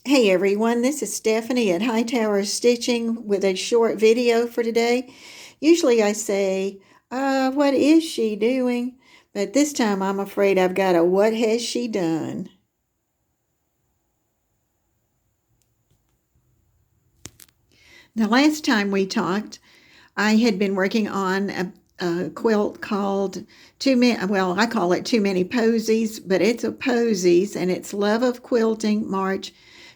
Hey everyone, this is Stephanie at Hightower Stitching with a short video for today. Usually I say, what is she doing? But this time I'm afraid I've got a what has she done? The last time we talked, I had been working on a quilt called Too Many, well, I call it Too Many Posies, but it's a Posies and it's Love of Quilting, March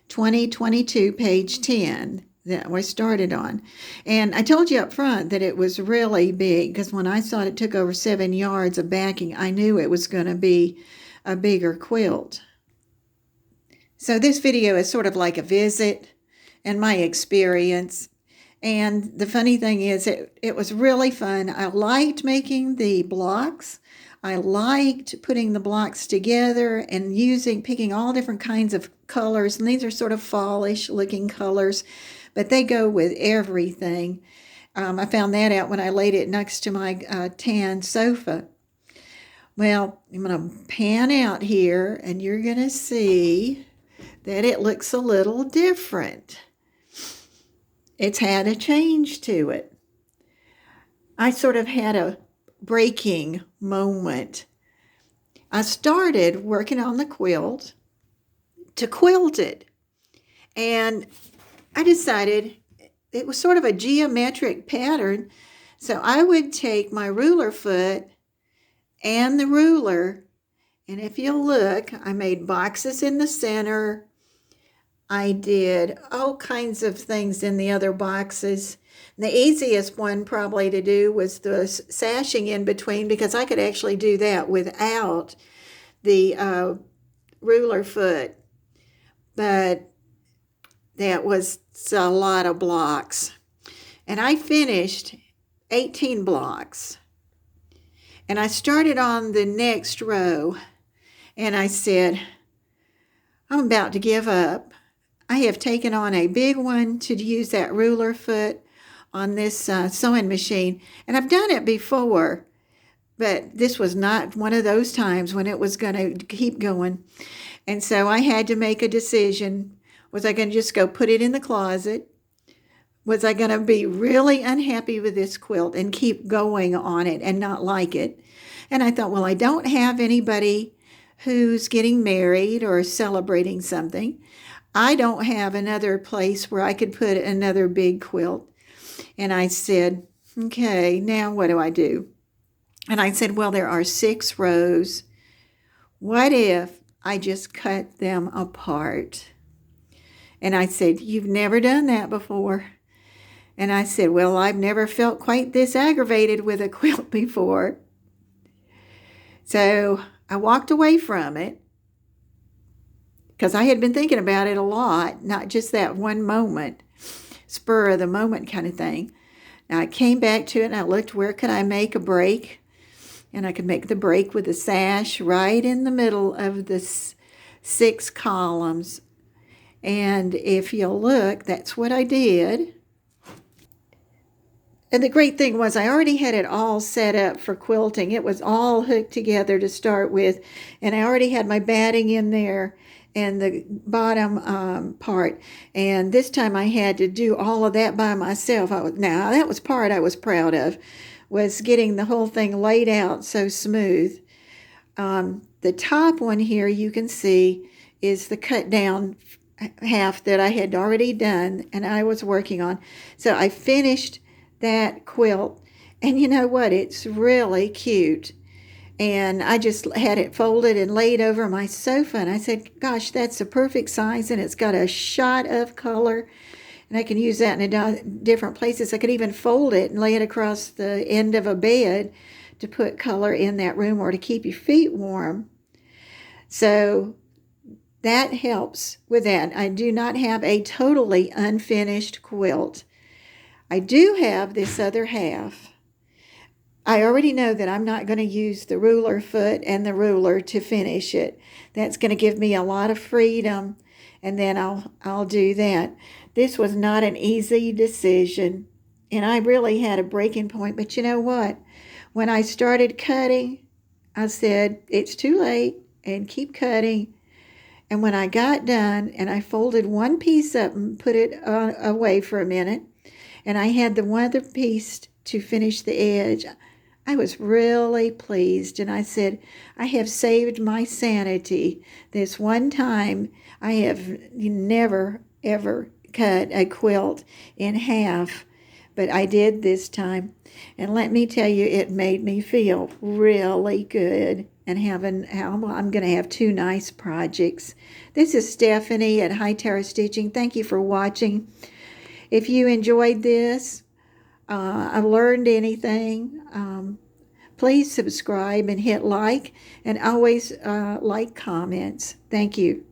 2022, page 10 that we started on. And I told you up front that it was really big because when I saw it took over 7 yards of backing, I knew it was going to be a bigger quilt. So this video is sort of like a visit and my experience. And the funny thing is, it was really fun. I liked making the blocks. I liked putting the blocks together and picking all different kinds of colors. And these are sort of fallish looking colors, but they go with everything. I found that out when I laid it next to my tan sofa. Well, I'm going to pan out here and you're going to see that it looks a little different. It's had a change to it. I sort of had a breaking moment. I started working on the quilt to quilt it, and I decided it was sort of a geometric pattern, so I would take my ruler foot and the ruler, and if you look, I made boxes in the center. I did all kinds of things in the other boxes. The easiest one probably to do was the sashing in between because I could actually do that without the ruler foot. But that was a lot of blocks. And I finished 18 blocks. And I started on the next row and I said, I'm about to give up. I have taken on a big one to use that ruler foot on this sewing machine. And I've done it before, but this was not one of those times when it was going to keep going. And so I had to make a decision. Was I going to just go put it in the closet? Was I going to be really unhappy with this quilt and keep going on it and not like it? And I thought, well, I don't have anybody who's getting married or celebrating something. I don't have another place where I could put another big quilt. And I said, okay, now what do I do? And I said, well, there are 6 rows. What if I just cut them apart? And I said, you've never done that before. And I said, well, I've never felt quite this aggravated with a quilt before. So I walked away from it because I had been thinking about it a lot, not just that one moment, spur of the moment kind of thing. Now I came back to it and I looked, where could I make a break? And I could make the break with a sash right in the middle of the 6 columns. And if you'll look, that's what I did. And the great thing was I already had it all set up for quilting. It was all hooked together to start with. And I already had my batting in there and the bottom part. And this time I had to do all of that by myself. Now, that was part I was proud of, was getting the whole thing laid out so smooth. The top one here you can see is the cut down half that I had already done and I was working on. So I finished that quilt, and you know what, it's really cute. And I just had it folded and laid over my sofa, and I said, gosh, that's the perfect size, and it's got a shot of color, and I can use that in different places. I could even fold it and lay it across the end of a bed to put color in that room or to keep your feet warm. So that helps with that. I do not have a totally unfinished quilt. I do have this other half. I already know that I'm not going to use the ruler foot and the ruler to finish it. That's going to give me a lot of freedom, and then I'll do that. This was not an easy decision, and I really had a breaking point. But you know what? When I started cutting, I said, it's too late, and keep cutting. And when I got done and I folded one piece up and put it away for a minute, and I had the one other piece to finish the edge, I was really pleased. And I said, I have saved my sanity. This one time I have never, ever cut a quilt in half, but I did this time. And let me tell you, it made me feel really good. And I'm going to have two nice projects. This is Stephanie at Hightower Stitching. Thank you for watching. If you enjoyed this, I learned anything, please subscribe and hit like, and always like comments. Thank you.